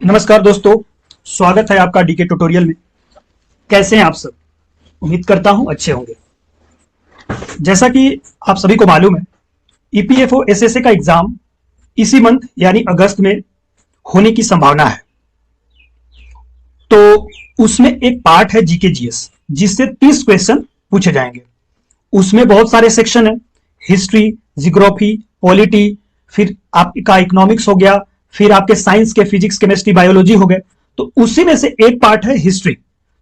नमस्कार दोस्तों, स्वागत है आपका डीके ट्यूटोरियल में। कैसे हैं आप सब? उम्मीद करता हूं अच्छे होंगे। जैसा कि आप सभी को मालूम है, ईपीएफओ एसएसए का एग्जाम इसी मंथ यानी अगस्त में होने की संभावना है। तो उसमें एक पार्ट है जीके जीएस, जिससे 30 क्वेश्चन पूछे जाएंगे। उसमें बहुत सारे सेक्शन है, हिस्ट्री, जियोग्राफी, पॉलिटी, फिर आपका इकोनॉमिक्स हो गया, फिर आपके साइंस के फिजिक्स, केमिस्ट्री, बायोलॉजी हो गए। तो उसी में से एक पार्ट है हिस्ट्री।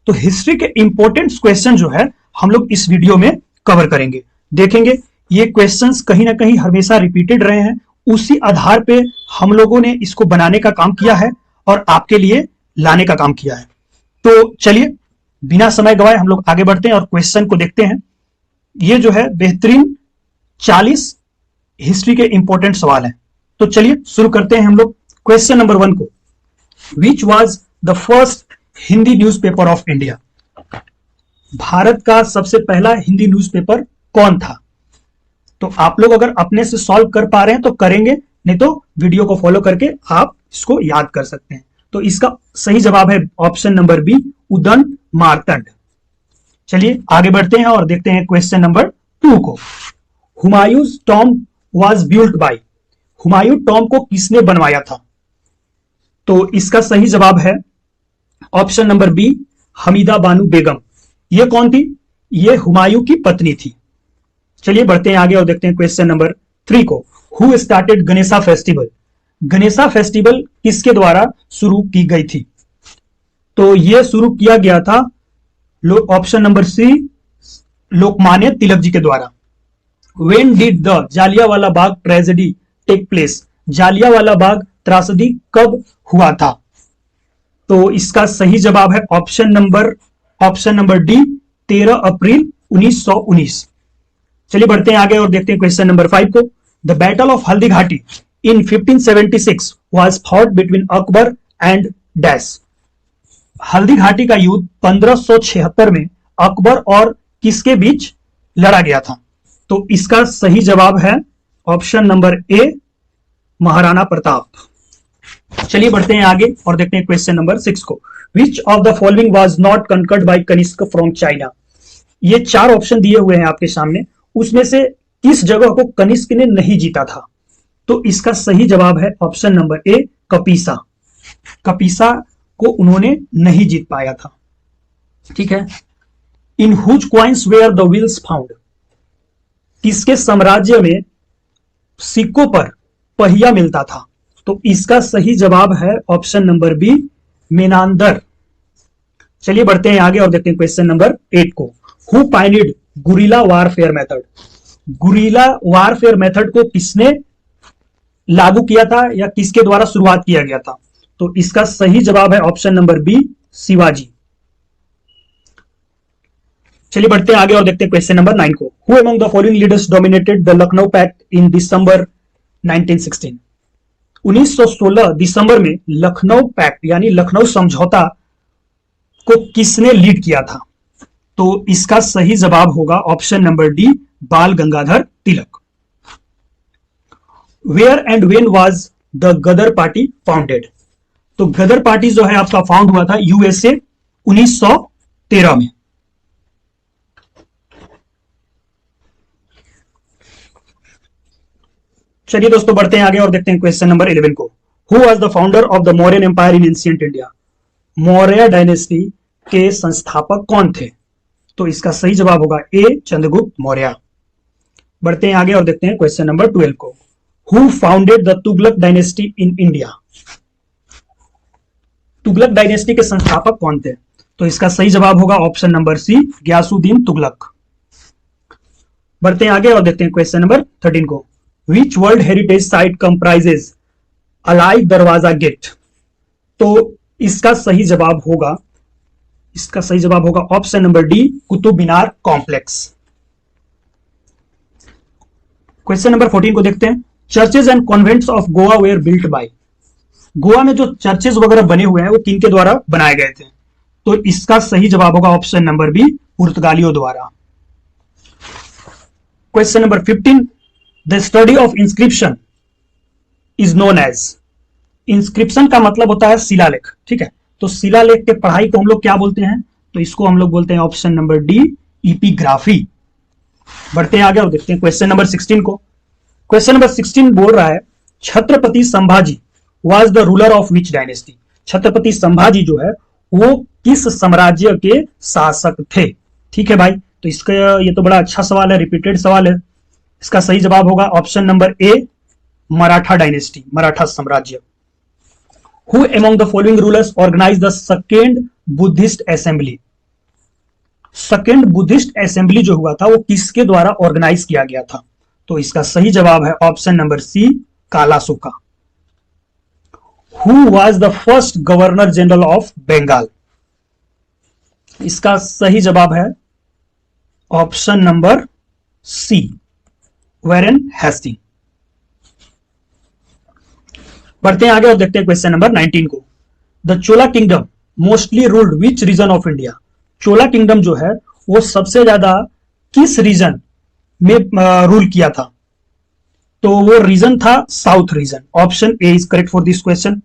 तो हिस्ट्री के इंपॉर्टेंट क्वेश्चन जो है हम लोग इस वीडियो में कवर करेंगे, देखेंगे। ये क्वेश्चंस कहीं ना कहीं हमेशा रिपीटेड रहे हैं, उसी आधार पे हम लोगों ने इसको बनाने का काम किया है और आपके लिए लाने का काम किया है। तो चलिए बिना समय गवाए हम लोग आगे बढ़ते हैं और क्वेश्चन को देखते हैं। ये जो है बेहतरीन 40 हिस्ट्री के इंपॉर्टेंट सवाल हैं। तो चलिए शुरू करते हैं हम लोग क्वेश्चन नंबर 1 को। Which was the first Hindi newspaper of India? Bharat का सबसे पहला हिंदी न्यूज़पेपर कौन था? तो आप लोग अगर अपने से सॉल्व कर पा रहे हैं तो करेंगे, नहीं तो वीडियो को फॉलो करके आप इसको याद कर सकते हैं। तो इसका सही जवाब है ऑप्शन नंबर बी, उदन मार्तंड। चलिए आगे बढ़ते हैं और देखते हैं क्वेश्चन नंबर 2 को। Humayun's tomb was built bye. Humayun tomb को किसने बनवाया था? तो इसका सही जवाब है ऑप्शन नंबर बी, हमीदा बानू बेगम। ये कौन थी? ये हुमायूं की पत्नी थी। चलिए बढ़ते हैं आगे और देखते हैं क्वेश्चन नंबर 3 को। Who started Ganesha festival? Ganesha festival किसके द्वारा शुरू की गई थी? तो यह शुरू किया गया था option number C, Lokmanya Tilak ji के द्वारा। When did the Jallianwala Bagh tragedy take place? Jallianwala Bagh त्रासदी कब हुआ था? तो इसका सही जवाब है ऑप्शन नंबर डी, 13 अप्रैल 1919। चलिए बढ़ते हैं आगे और देखते हैं क्वेश्चन नंबर 5 को। The battle of Haldi Ghati in 1576 was fought between Akbar and dash. Haldi Ghati का युद्ध 1576 में अकबर और किसके बीच लड़ा गया था? तो इसका सही जवाब है ऑप्शन नंबर ए, महाराणा प्रताप। चलिए बढ़ते हैं आगे और देखते हैं क्वेश्चन नंबर 6 को। Which of the following was not conquered by Kanishka from China? ये 4 ऑप्शन दिए हुए हैं आपके सामने, उसमें से किस जगह को कनिष्क ने नहीं जीता था? तो इसका सही जवाब है ऑप्शन नंबर ए, कपीसा। कपीसा को उन्होंने नहीं जीत पाया था। ठीक है। In whose coins were the wheels found? किसके साम्राज्य में सिक्कों पर पहिया मिलता था? तो इसका सही जवाब है ऑप्शन नंबर बी, मेनांदर। चलिए बढ़ते हैं आगे और देखते हैं क्वेश्चन नंबर 8 को। Who pioneered guerrilla warfare method? Guerrilla warfare method को किसने लागू किया था या किसके द्वारा शुरुआत किया गया था? तो इसका सही जवाब है ऑप्शन नंबर बी, शिवाजी। चलिए बढ़ते हैं आगे और देखते हैं क्वेश्चन नंबर 9 को। Who among the following leaders dominated the Lucknow pact in December 1916? 1916 दिसंबर में लखनऊ पैक्ट यानी लखनऊ समझौता को किसने लीड किया था? तो इसका सही जवाब होगा option number D, Bal Gangadhar Tilak. Where and when was the Ghadar party founded? तो गदर पार्टी जो है आपका फाउंड हुआ था यूएसए 1913 में। चलिए दोस्तों बढ़ते हैं आगे और देखते हैं क्वेश्चन नंबर 11 को। Who was the founder of the Mauryan empire in ancient India? Maurya dynasty के संस्थापक कौन थे? तो इसका सही जवाब होगा ए, चंद्रगुप्त मौर्य। बढ़ते हैं आगे और देखते हैं क्वेश्चन नंबर 12 को। Who founded the Tughlaq dynasty in India? Tughlaq dynasty के संस्थापक कौन थे? तो इसका सही जवाब होगा option number C, Ghiyasuddin Tughlaq. बढ़ते हैं आगे और देखते हैं क्वेश्चन नंबर 13 को। Which World Heritage Site comprises अलाइ दरवाजा गेट? तो इसका सही जवाब होगा option number D, Qutub Minar complex. Question number 14 को देखते हैं। Churches and convents of Goa were built by? Goa में जो चर्चेज वगैरह बने हुए हैं वो किनके द्वारा बनाए गए थे? तो इसका सही जवाब होगा ऑप्शन नंबर बी, पुर्तगालियों द्वारा। Question number 15, the study of inscription is known as? Inscription का मतलब होता है शिलालेख, ठीक है। तो शिलालेख के पढ़ाई को हम लोग क्या बोलते हैं, तो इसको हम लोग बोलते हैं ऑप्शन नंबर डी इपिग्राफी। बढ़ते हैं आगे और देखते हैं क्वेश्चन नंबर 16 को। क्वेश्चन नंबर 16 बोल रहा है Chhatrapati Sambhaji was the ruler of which dynasty. Chhatrapati Sambhaji जो है वो किस साम्राज्य के शासक थे, ठीक है भाई। तो इसका ये तो बड़ा अच्छा सवाल है, रिपीटेड सवाल है। इसका सही जवाब होगा option number A Maratha dynasty, Maratha साम्राज्य। Who among the following rulers organize the second Buddhist assembly. Second Buddhist assembly जो हुआ था वो किसके द्वारा ऑर्गेनाइज किया गया था, तो इसका सही जवाब है option number C Kalashoka. Who was the first governor general of Bengal. इसका सही जवाब है option number C Warren Hasting. बढ़ते हैं आगे और देखते हैं क्वेश्चन नंबर 19 को। The Chola kingdom mostly ruled which region of India. Chola kingdom जो है वो सबसे ज्यादा किस रीजन में रूल किया था, तो वो रीजन था south region. Option A is correct for this question.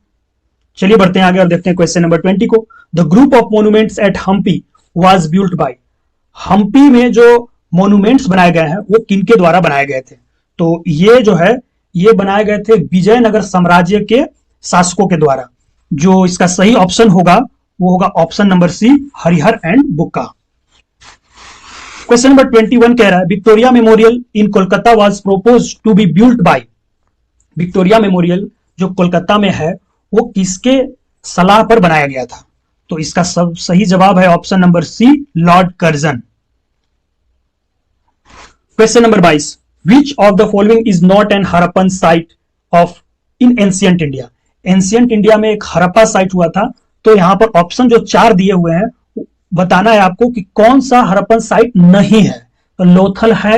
चलिए बढ़ते हैं आगे और देखते हैं क्वेश्चन नंबर 20 को। The group of monuments at Hampi was built by. Hampi में जो मोन्यूमेंट्स बनाए गए हैं वो किनके द्वारा बनाए गए थे, तो ये जो है ये बनाए गए थे विजयनगर साम्राज्य के शासकों के द्वारा। जो इसका सही ऑप्शन होगा वो होगा option number C Harihara and Bukka. Question number 21 कह रहा है Victoria Memorial in Kolkata was proposed to be built by. Victoria Memorial जो कोलकाता में है वो किसके सलाह पर बनाया गया था, तो इसका सब सही जवाब है option number C Lord Curzon. Question number 22 which of the following is not an Harappan site of in ancient India. Ancient India में एक हरप्पा साइट हुआ था, तो यहां पर ऑप्शन जो 4 दिए हुए हैं बताना है आपको कि कौन सा हरप्पन साइट नहीं है। तो लोथल है,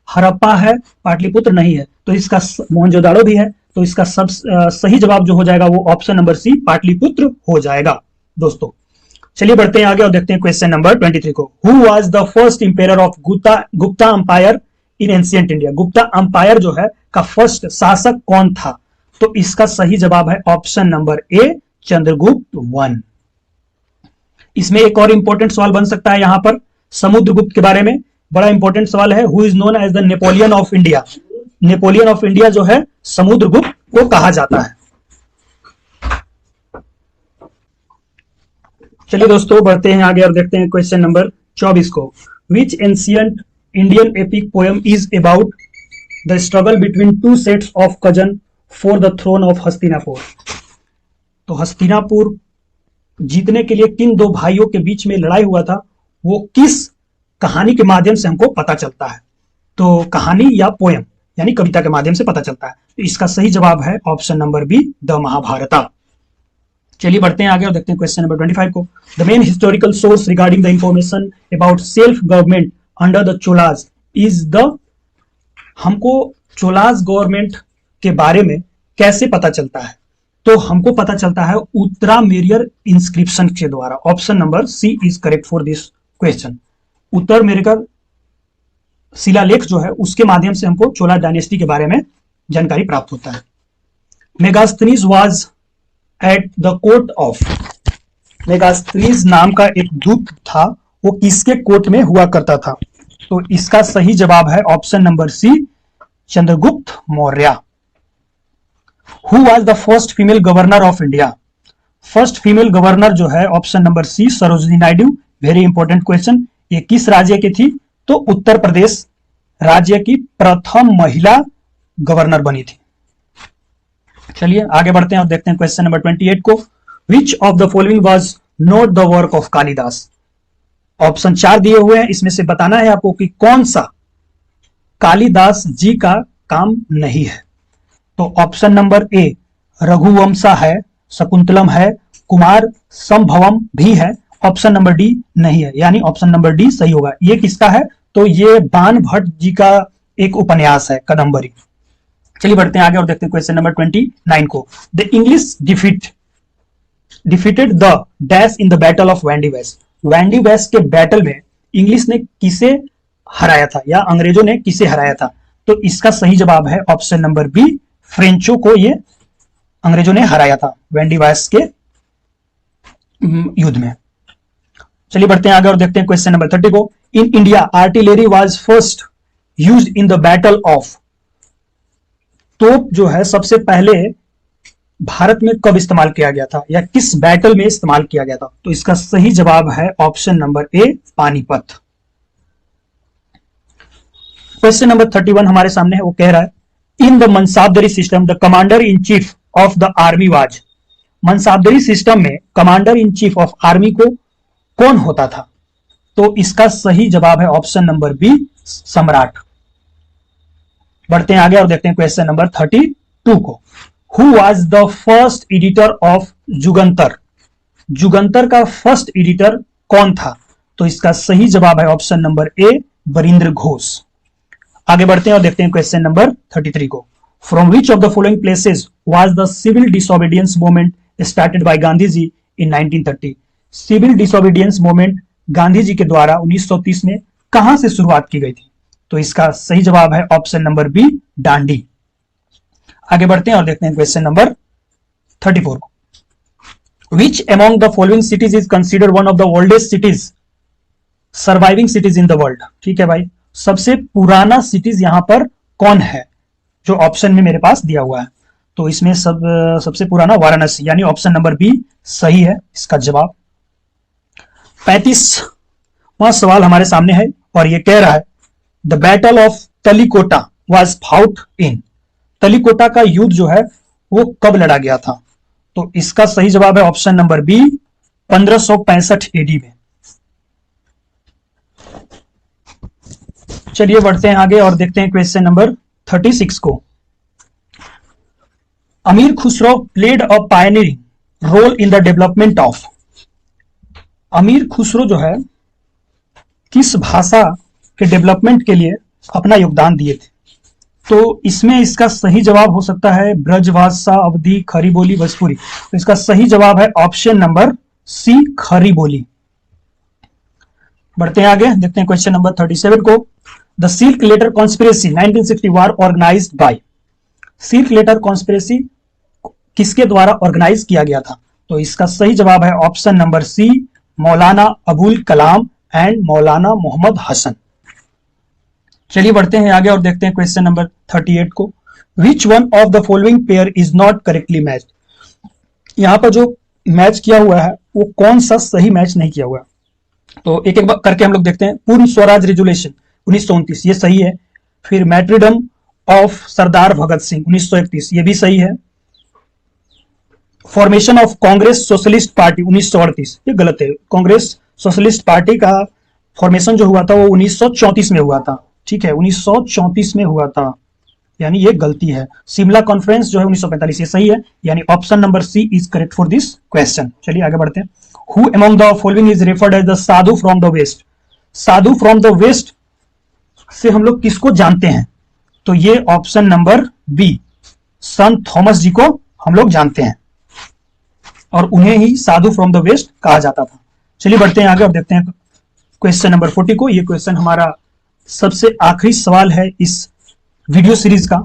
हरप्पा है, पाटलिपुत्र नहीं है, तो इसका मोहनजोदाड़ो भी है, तो इसका सब सही जवाब जो हो जाएगा वो ऑप्शन नंबर सी पाटलिपुत्र हो जाएगा दोस्तों। चलिए बढ़ते हैं आगे और देखते हैं क्वेश्चन नंबर 23 को। Who was the first impair of Gupta umpire in ancient India. Gupta umpire जो है का फर्स्ट शासक कौन था, तो इसका सही जवाब है ऑप्शन नंबर ए चंद्रगुप्त 1। इसमें एक और इंपॉर्टेंट सवाल बन सकता है यहां पर समुद्रगुप्त के बारे में, बड़ा इंपॉर्टेंट सवाल है। Who is known as the Napoleon of India. Napoleon of India जो है समुद्रगुप्त को कहा जाता है। चलिए दोस्तों बढ़ते हैं आगे और देखते हैं क्वेश्चन नंबर 24 को। Which ancient Indian epic poem is about the struggle between two sets of cousin for the throne of Hastinapur. तो हस्तिनापुर जीतने के लिए किन दो भाइयों के बीच में लड़ाई हुआ था, वो किस कहानी के माध्यम से हमको पता चलता है, तो कहानी या पोएम यानी कविता के माध्यम से पता चलता है। तो इसका सही जवाब है ऑप्शन नंबर बी द महाभारता। चलिए बढ़ते हैं आगे और देखते हैं क्वेश्चन नंबर 25 को। The main historical source regarding the information about self government under the Cholas is the. हमको चोलाज गवर्नमेंट के बारे में कैसे पता चलता है, तो हमको पता चलता है उत्तरामेरियर इंस्क्रिप्शन के द्वारा। Option number C is correct for this question. Uttaramerur शिलालेख जो है उसके माध्यम से हमको चोला डायनेस्टी के बारे में जानकारी प्राप्त होता है। Megasthenes was at the court of. Megasthenes नाम का एक दूत था, वो किसके कोर्ट में हुआ करता था, तो इसका सही जवाब है option number C Chandragupta Maurya. Who was the first female governor of India? First female governor जो है option number C Sarojini Naidu. Very important question. ये किस राज्य की थी, तो उत्तर प्रदेश राज्य की प्रथम महिला गवर्नर बनी थी। चलिए आगे बढ़ते हैं और देखते हैं क्वेश्चन नंबर 28 को। Which of the following was not the work of Kalidas. Option 4 दिए हुए हैं, इसमें से बताना है आपको कि कौन सा कालिदास जी का काम नहीं है। तो ऑप्शन नंबर ए रघुवंशा है, शकुंतलम है, कुमार संभवम भी है, ऑप्शन नंबर डी नहीं है, यानी ऑप्शन नंबर डी सही होगा। ये किसका है, तो ये बाण भट्ट जी का एक उपन्यास है कदम्बरी। चलिए बढ़ते हैं आगे और देखते हैं क्वेश्चन नंबर 29 को। The English defeated the dash in the battle of Wandiwash. Wandiwash के बैटल में इंग्लिश ने किसे हराया था या अंग्रेजों ने किसे हराया था, तो इसका सही जवाब है ऑप्शन नंबर बी फ्रेंचो को ये अंग्रेजों ने हराया था वेंडीवायस के युद्ध में। चलिए बढ़ते हैं आगे और देखते हैं क्वेश्चन नंबर 30 को। In India artillery was first used in the battle of. तोप जो है सबसे पहले भारत में कब इस्तेमाल किया गया था या किस बैटल में इस्तेमाल किया गया था? तो इसका सही जवाब है option number A, Panipat. Question number 31 हमारे सामने है, वो कह रहा है in the mansabdari system the commander in chief of the army was. Mansabdari system में commander in chief of army को कौन होता था? तो इसका सही जवाब है ऑप्शन नंबर बी, सम्राट। बढ़ते हैं आगे और देखते हैं क्वेश्चन नंबर 32 को। Who was the first editor of Jugantar. Jugantar का फर्स्ट एडिटर कौन था? तो इसका सही जवाब है ऑप्शन नंबर ए, बरिंद्र घोष। आगे बढ़ते हैं और देखते हैं क्वेश्चन नंबर 33 को। From which of the following places was the civil disobedience movement started by Gandhi ji in 1930। Civil disobedience movement Gandhi ji के द्वारा 1930 में कहां से शुरुआत की गई थी? तो इसका सही जवाब है ऑप्शन नंबर बी, डांडी। आगे बढ़ते हैं और देखते हैं क्वेश्चन नंबर 34 को। Which among the following cities is considered one of the oldest cities surviving cities in the world. ठीक है भाई, सबसे पुराना सिटीज यहां पर कौन है जो ऑप्शन में मेरे पास दिया हुआ है? तो इसमें सबसे पुराना वाराणसी, यानी ऑप्शन नंबर बी सही है इसका जवाब। 35वां सवाल हमारे सामने है और यह कह रहा है the battle of Talikota was fought in. Talikota का युद्ध जो है वो कब लड़ा गया था? तो इसका सही जवाब है ऑप्शन नंबर बी, 1565 एडी में। चलिए बढ़ते हैं आगे और देखते हैं क्वेश्चन नंबर 36 को। Amir Khusro played a pioneering role in the development of. Amir Khusro जो है किस भाषा के डेवलपमेंट के लिए अपना योगदान दिए थे? तो इसमें इसका सही जवाब हो सकता है ब्रजभाषा, अवधी, खरी बोली, भोजपुरी। तो इसका सही जवाब है ऑप्शन नंबर सी, खरी बोली। बढ़ते हैं आगे, देखते हैं क्वेश्चन नंबर 37 को। The silk letter conspiracy 1960 was organised by. Silk letter conspiracy किसके द्वारा ऑर्गेनाइज किया गया था? तो इसका सही जवाब है option number C, Maulana Abul Kalam and मौलाना मोहम्मद हसन। चलिए बढ़ते हैं आगे और देखते हैं क्वेश्चन नंबर 38 को। Which one of the following pair is not correctly matched. यहां पर जो मैच किया हुआ है वो कौन सा सही मैच नहीं किया हुआ है? तो एक एक करके हम लोग देखते हैं। पूर्ण स्वराज रेजुलेशन 1929, ये सही है। फिर मैट्रिडम ऑफ सरदार भगत सिंह 1931, ये भी सही है। Formation of Congress socialist party 1938, ये गलत है। कांग्रेस सोशलिस्ट पार्टी का फॉर्मेशन जो हुआ था वो 1934 में हुआ था। ठीक है, 1934 में हुआ था, यानी ये गलती है। शिमला कॉन्फ्रेंस जो है 1945, ये सही है, यानी option number C is correct for this question. चलिए आगे बढ़ते हैं। Who among the following is referred as the sadhu from the west. Sadhu from the west से हम लोग किसको जानते हैं? तो ये option number B, Sant Thomas ji को हम लोग जानते हैं और उन्हें ही साधु फ्रॉम द वेस्ट कहा जाता था। चलिए बढ़ते हैं आगे और देखते हैं क्वेश्चन नंबर 40 को। ये क्वेश्चन हमारा सबसे आखिरी सवाल है इस वीडियो सीरीज का,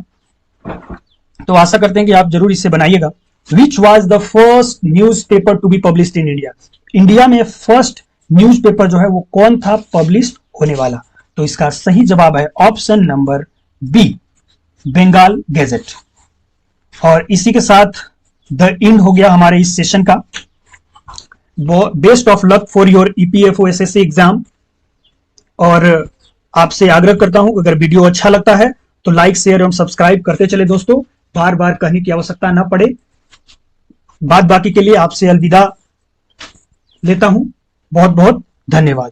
तो आशा करते हैं कि आप जरूर इसे बनाइएगा। Which was the first news paper to be published in India. India में फर्स्ट न्यूज पेपर जो है वो कौन था पब्लिश होने वाला? तो इसका सही जवाब है option number B, Bengal gazette. और इसी के साथ द एंड हो गया हमारे इस सेशन का। Best of luck for your EPFO SSC exam. और आपसे आग्रह करता हूं अगर वीडियो अच्छा लगता है तो लाइक, शेयर एवं सब्सक्राइब करते चले दोस्तों, बार बार कहने की आवश्यकता ना पड़े। बात बाकी के लिए आपसे अलविदा लेता हूं। बहुत बहुत धन्यवाद।